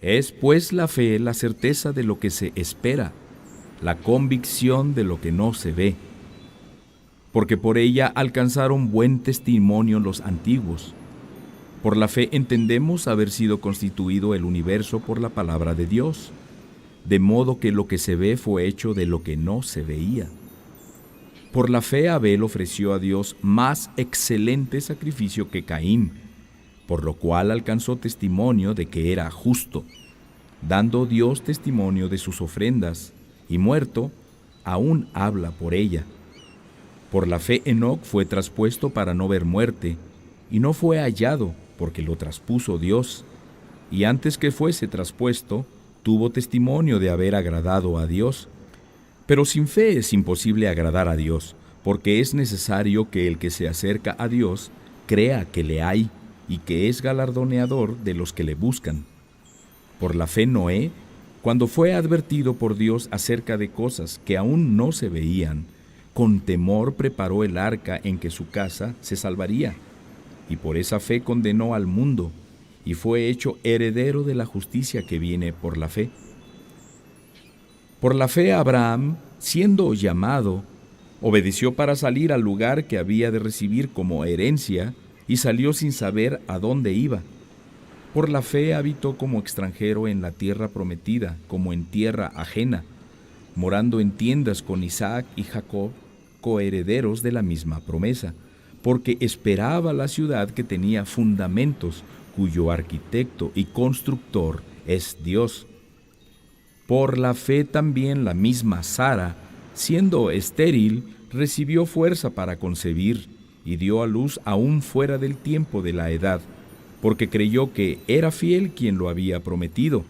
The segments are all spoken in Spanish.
Es pues la fe la certeza de lo que se espera, la convicción de lo que no se ve, porque por ella alcanzaron buen testimonio los antiguos. Por la fe entendemos haber sido constituido el universo por la palabra de Dios, de modo que lo que se ve fue hecho de lo que no se veía. Por la fe Abel ofreció a Dios más excelente sacrificio que Caín, por lo cual alcanzó testimonio de que era justo, dando Dios testimonio de sus ofrendas, y muerto, aún habla por ella. Por la fe Enoc fue traspuesto para no ver muerte, y no fue hallado, porque lo traspuso Dios, y antes que fuese traspuesto, tuvo testimonio de haber agradado a Dios. Pero sin fe es imposible agradar a Dios, porque es necesario que el que se acerca a Dios crea que le hay, y que es galardoneador de los que le buscan. Por la fe Noé, cuando fue advertido por Dios acerca de cosas que aún no se veían, con temor preparó el arca en que su casa se salvaría, y por esa fe condenó al mundo, y fue hecho heredero de la justicia que viene por la fe. Por la fe Abraham, siendo llamado, obedeció para salir al lugar que había de recibir como herencia, y salió sin saber a dónde iba. Por la fe habitó como extranjero en la tierra prometida, como en tierra ajena, morando en tiendas con Isaac y Jacob, coherederos de la misma promesa, porque esperaba la ciudad que tenía fundamentos, cuyo arquitecto y constructor es Dios. Por la fe también la misma Sara, siendo estéril, recibió fuerza para concebir, y dio a luz aún fuera del tiempo de la edad, porque creyó que era fiel quien lo había prometido,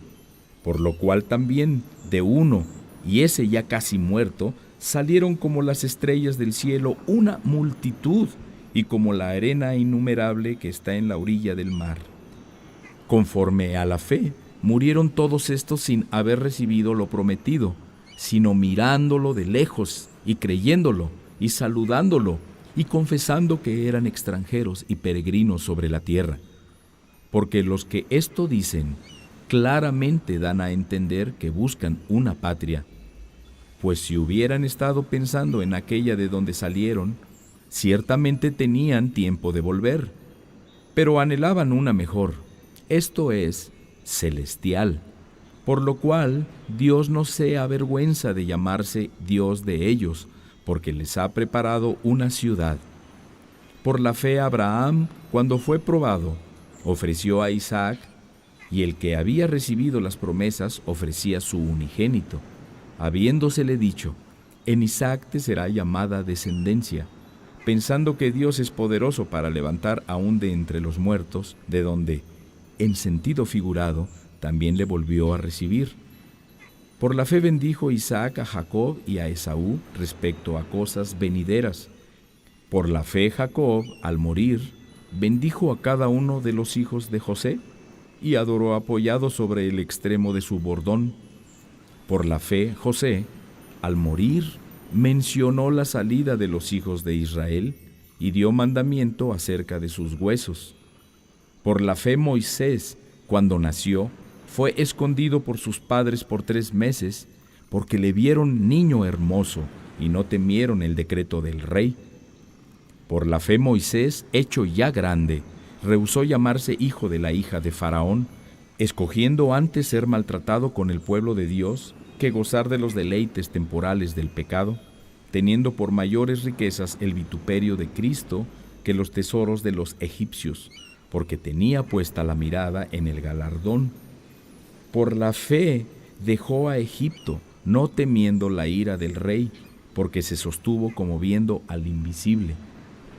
por lo cual también de uno, y ese ya casi muerto, salieron como las estrellas del cielo una multitud, y como la arena innumerable que está en la orilla del mar. Conforme a la fe, murieron todos estos sin haber recibido lo prometido, sino mirándolo de lejos, y creyéndolo, y saludándolo, y confesando que eran extranjeros y peregrinos sobre la tierra. Porque los que esto dicen, claramente dan a entender que buscan una patria. Pues si hubieran estado pensando en aquella de donde salieron, ciertamente tenían tiempo de volver, pero anhelaban una mejor, esto es, celestial, por lo cual Dios no se avergüenza de llamarse Dios de ellos, porque les ha preparado una ciudad. Por la fe Abraham, cuando fue probado, ofreció a Isaac, y el que había recibido las promesas ofrecía su unigénito, habiéndosele dicho, en Isaac te será llamada descendencia, pensando que Dios es poderoso para levantar aún de entre los muertos, de donde, en sentido figurado, también le volvió a recibir. Por la fe bendijo Isaac a Jacob y a Esaú respecto a cosas venideras. Por la fe Jacob, al morir, bendijo a cada uno de los hijos de José y adoró apoyado sobre el extremo de su bordón. Por la fe José, al morir, mencionó la salida de los hijos de Israel y dio mandamiento acerca de sus huesos. Por la fe Moisés, cuando nació, fue escondido por sus padres por 3 meses, porque le vieron niño hermoso y no temieron el decreto del rey. Por la fe Moisés, hecho ya grande, rehusó llamarse hijo de la hija de Faraón, escogiendo antes ser maltratado con el pueblo de Dios que gozar de los deleites temporales del pecado, teniendo por mayores riquezas el vituperio de Cristo que los tesoros de los egipcios, porque tenía puesta la mirada en el galardón. Por la fe dejó a Egipto, no temiendo la ira del rey, porque se sostuvo como viendo al invisible.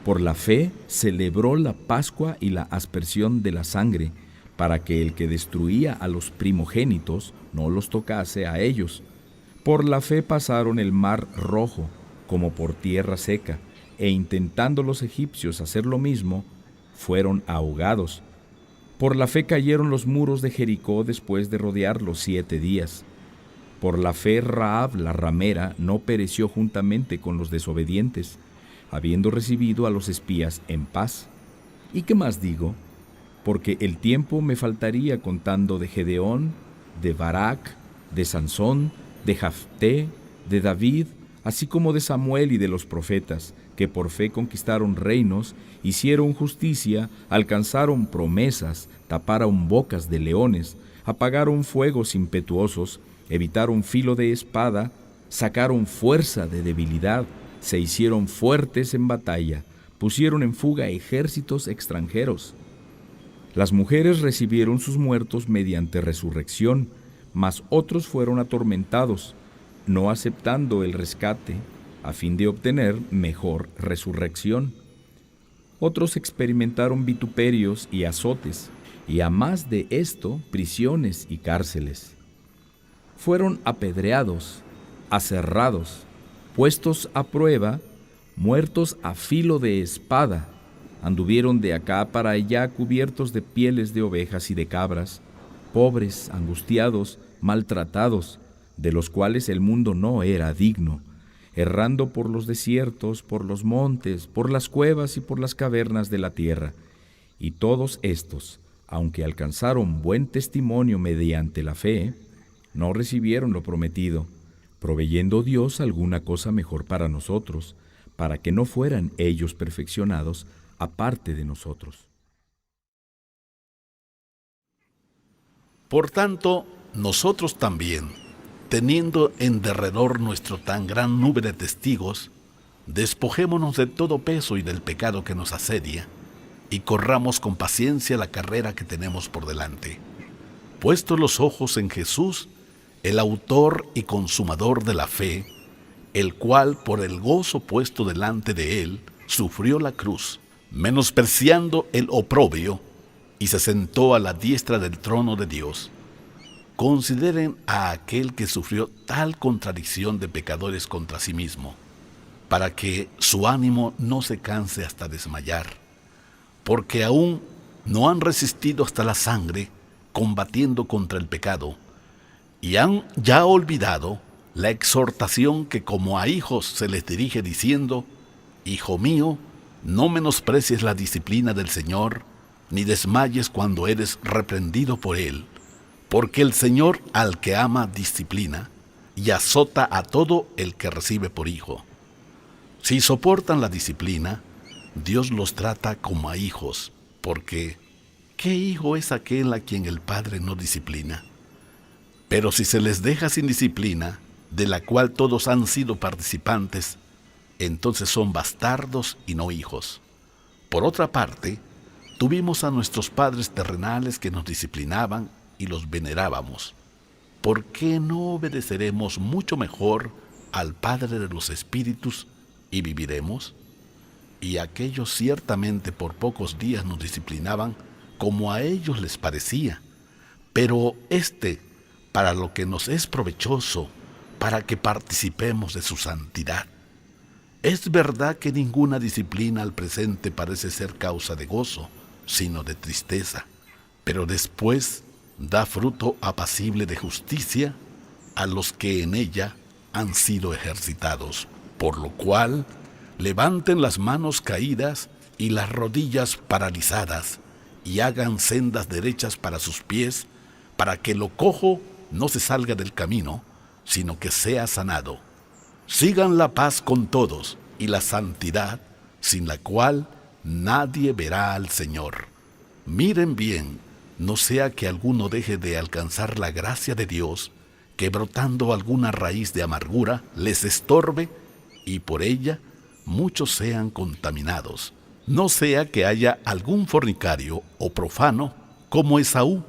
Por la fe celebró la Pascua y la aspersión de la sangre, para que el que destruía a los primogénitos no los tocase a ellos. Por la fe pasaron el mar Rojo, como por tierra seca, e intentando los egipcios hacer lo mismo, fueron ahogados. Por la fe cayeron los muros de Jericó después de rodearlos 7 días. Por la fe Rahab la ramera no pereció juntamente con los desobedientes, habiendo recibido a los espías en paz. ¿Y qué más digo? Porque el tiempo me faltaría contando de Gedeón de Barak, de Sansón, de Jafté, de David, así como de Samuel y de los profetas, que por fe conquistaron reinos, hicieron justicia, alcanzaron promesas, taparon bocas de leones, apagaron fuegos impetuosos, evitaron filo de espada, sacaron fuerza de debilidad, se hicieron fuertes en batalla, pusieron en fuga ejércitos extranjeros. Las mujeres recibieron sus muertos mediante resurrección, mas otros fueron atormentados, no aceptando el rescate, a fin de obtener mejor resurrección. Otros experimentaron vituperios y azotes, y a más de esto, prisiones y cárceles. Fueron apedreados, aserrados, puestos a prueba, muertos a filo de espada. Anduvieron de acá para allá cubiertos de pieles de ovejas y de cabras, pobres, angustiados, maltratados, de los cuales el mundo no era digno, errando por los desiertos, por los montes, por las cuevas y por las cavernas de la tierra. Y todos estos, aunque alcanzaron buen testimonio mediante la fe, no recibieron lo prometido, proveyendo Dios alguna cosa mejor para nosotros, para que no fueran ellos perfeccionados aparte de nosotros. Por tanto, nosotros también, teniendo en derredor nuestro tan gran nube de testigos, despojémonos de todo peso y del pecado que nos asedia, y corramos con paciencia la carrera que tenemos por delante, puestos los ojos en Jesús, el autor y consumador de la fe, el cual por el gozo puesto delante de él sufrió la cruz, menospreciando el oprobio, y se sentó a la diestra del trono de Dios. Consideren a aquel que sufrió tal contradicción de pecadores contra sí mismo, para que su ánimo no se canse hasta desmayar, porque aún no han resistido hasta la sangre, combatiendo contra el pecado, y han ya olvidado la exhortación que como a hijos se les dirige diciendo: Hijo mío, no menosprecies la disciplina del Señor, ni desmayes cuando eres reprendido por Él, porque el Señor al que ama disciplina, y azota a todo el que recibe por hijo. Si soportan la disciplina, Dios los trata como a hijos, porque ¿qué hijo es aquel a quien el Padre no disciplina? Pero si se les deja sin disciplina, de la cual todos han sido participantes, entonces son bastardos y no hijos. Por otra parte, tuvimos a nuestros padres terrenales que nos disciplinaban y los venerábamos. ¿Por qué no obedeceremos mucho mejor al Padre de los Espíritus y viviremos? Y aquellos ciertamente por pocos días nos disciplinaban como a ellos les parecía, pero para lo que nos es provechoso, para que participemos de su santidad. Es verdad que ninguna disciplina al presente parece ser causa de gozo, sino de tristeza, pero después da fruto apacible de justicia a los que en ella han sido ejercitados, por lo cual levanten las manos caídas y las rodillas paralizadas, y hagan sendas derechas para sus pies, para que lo cojo no se salga del camino, sino que sea sanado. Sigan la paz con todos y la santidad, sin la cual nadie verá al Señor. Miren bien, no sea que alguno deje de alcanzar la gracia de Dios, que brotando alguna raíz de amargura les estorbe, y por ella muchos sean contaminados. No sea que haya algún fornicario o profano, como Esaú,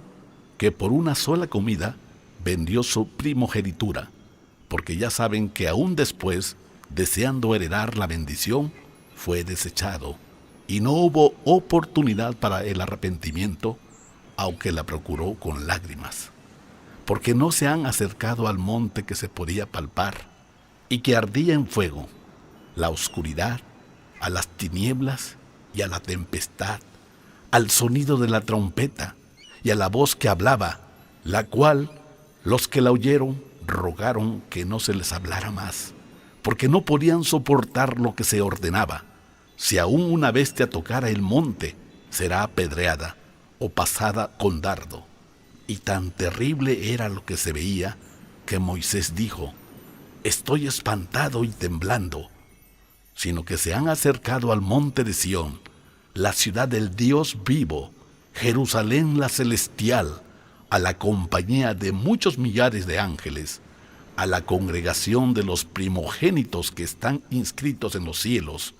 que por una sola comida vendió su primogenitura, porque ya saben que aún después, deseando heredar la bendición, fue desechado, y no hubo oportunidad para el arrepentimiento, aunque la procuró con lágrimas, porque no se han acercado al monte que se podía palpar, y que ardía en fuego, la oscuridad, a las tinieblas y a la tempestad, al sonido de la trompeta y a la voz que hablaba, la cual los que la oyeron rogaron que no se les hablara más, porque no podían soportar lo que se ordenaba. Si aún una bestia tocara el monte, será apedreada o pasada con dardo. Y tan terrible era lo que se veía que Moisés dijo: estoy espantado y temblando. Sino que se han acercado al monte de Sión, la ciudad del Dios vivo, Jerusalén la celestial, a la compañía de muchos millares de ángeles, a la congregación de los primogénitos que están inscritos en los cielos,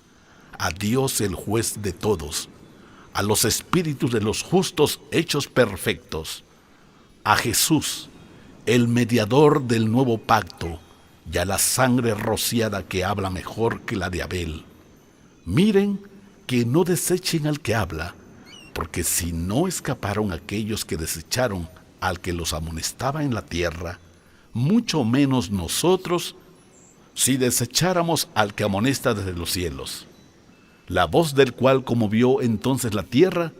a Dios el juez de todos, a los espíritus de los justos hechos perfectos, a Jesús, el mediador del nuevo pacto, y a la sangre rociada que habla mejor que la de Abel. Miren que no desechen al que habla, porque si no escaparon aquellos que desecharon al que los amonestaba en la tierra, mucho menos nosotros si desecháramos al que amonesta desde los cielos, la voz del cual conmovió entonces la tierra,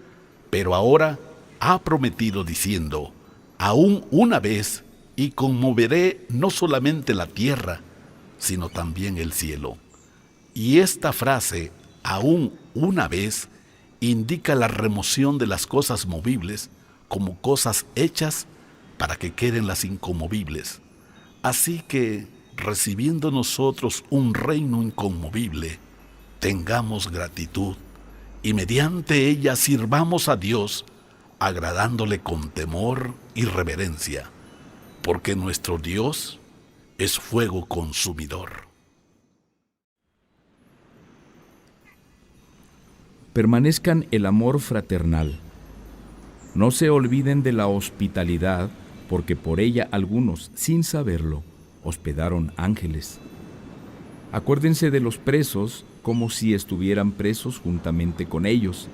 pero ahora ha prometido diciendo: aún una vez, y conmoveré no solamente la tierra, sino también el cielo. Y esta frase, aún una vez, indica la remoción de las cosas movibles como cosas hechas para que queden las inconmovibles. Así que, recibiendo nosotros un reino inconmovible, tengamos gratitud y mediante ella sirvamos a Dios, agradándole con temor y reverencia, porque nuestro Dios es fuego consumidor. Permanezcan el amor fraternal. No se olviden de la hospitalidad, porque por ella algunos, sin saberlo, hospedaron ángeles. Acuérdense de los presos como si estuvieran presos juntamente con ellos,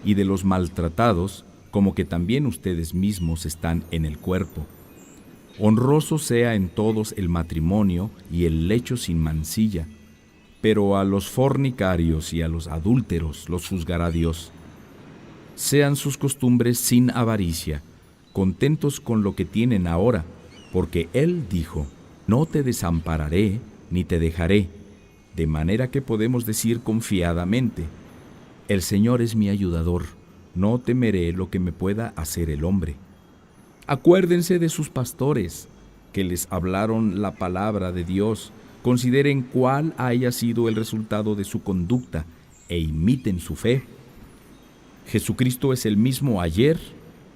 y de los maltratados como que también ustedes mismos están en el cuerpo. Honroso sea en todos el matrimonio y el lecho sin mancilla, pero a los fornicarios y a los adúlteros los juzgará Dios. Sean sus costumbres sin avaricia, contentos con lo que tienen ahora, porque Él dijo: no te desampararé ni te dejaré, de manera que podemos decir confiadamente: el Señor es mi ayudador, no temeré lo que me pueda hacer el hombre. Acuérdense de sus pastores, que les hablaron la palabra de Dios. Consideren cuál haya sido el resultado de su conducta e imiten su fe. Jesucristo es el mismo ayer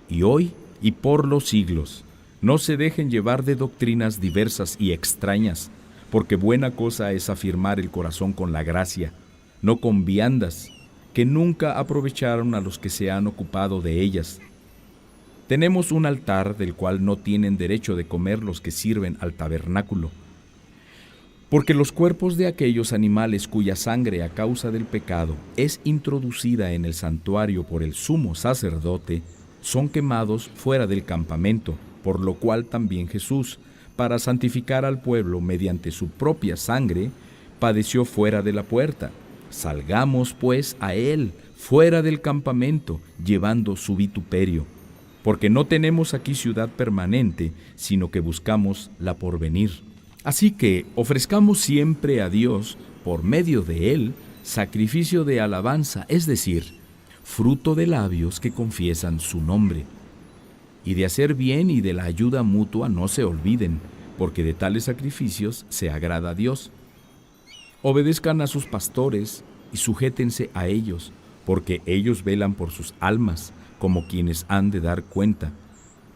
y hoy y por los siglos. No se dejen llevar de doctrinas diversas y extrañas, porque buena cosa es afirmar el corazón con la gracia, no con viandas, que nunca aprovecharon a los que se han ocupado de ellas. Tenemos un altar del cual no tienen derecho de comer los que sirven al tabernáculo, porque los cuerpos de aquellos animales cuya sangre a causa del pecado es introducida en el santuario por el sumo sacerdote, son quemados fuera del campamento, por lo cual también Jesús, para santificar al pueblo mediante su propia sangre, padeció fuera de la puerta. Salgamos pues a Él, fuera del campamento, llevando su vituperio, porque no tenemos aquí ciudad permanente, sino que buscamos la porvenir. Así que ofrezcamos siempre a Dios, por medio de Él, sacrificio de alabanza, es decir, fruto de labios que confiesan su nombre. Y de hacer bien y de la ayuda mutua no se olviden, porque de tales sacrificios se agrada a Dios. Obedezcan a sus pastores y sujétense a ellos, porque ellos velan por sus almas, como quienes han de dar cuenta,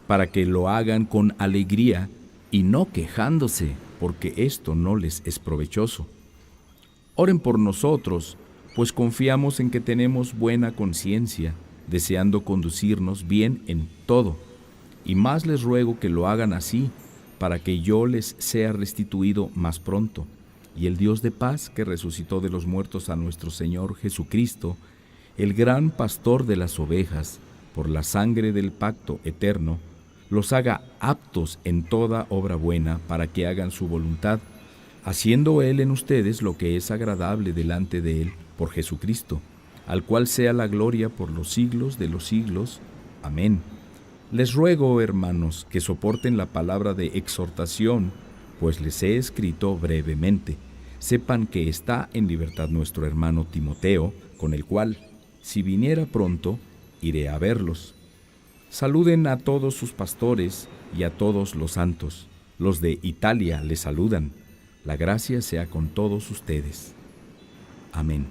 para que lo hagan con alegría y no quejándose, porque esto no les es provechoso. Oren por nosotros, pues confiamos en que tenemos buena conciencia, deseando conducirnos bien en todo, y más les ruego que lo hagan así, para que yo les sea restituido más pronto, y el Dios de paz, que resucitó de los muertos a nuestro Señor Jesucristo, el gran pastor de las ovejas, por la sangre del pacto eterno, los haga aptos en toda obra buena para que hagan su voluntad, haciendo Él en ustedes lo que es agradable delante de Él por Jesucristo, al cual sea la gloria por los siglos de los siglos. Amén. Les ruego, hermanos, que soporten la palabra de exhortación, pues les he escrito brevemente. Sepan que está en libertad nuestro hermano Timoteo, con el cual, si viniera pronto, iré a verlos. Saluden a todos sus pastores y a todos los santos. Los de Italia les saludan. La gracia sea con todos ustedes. Amén.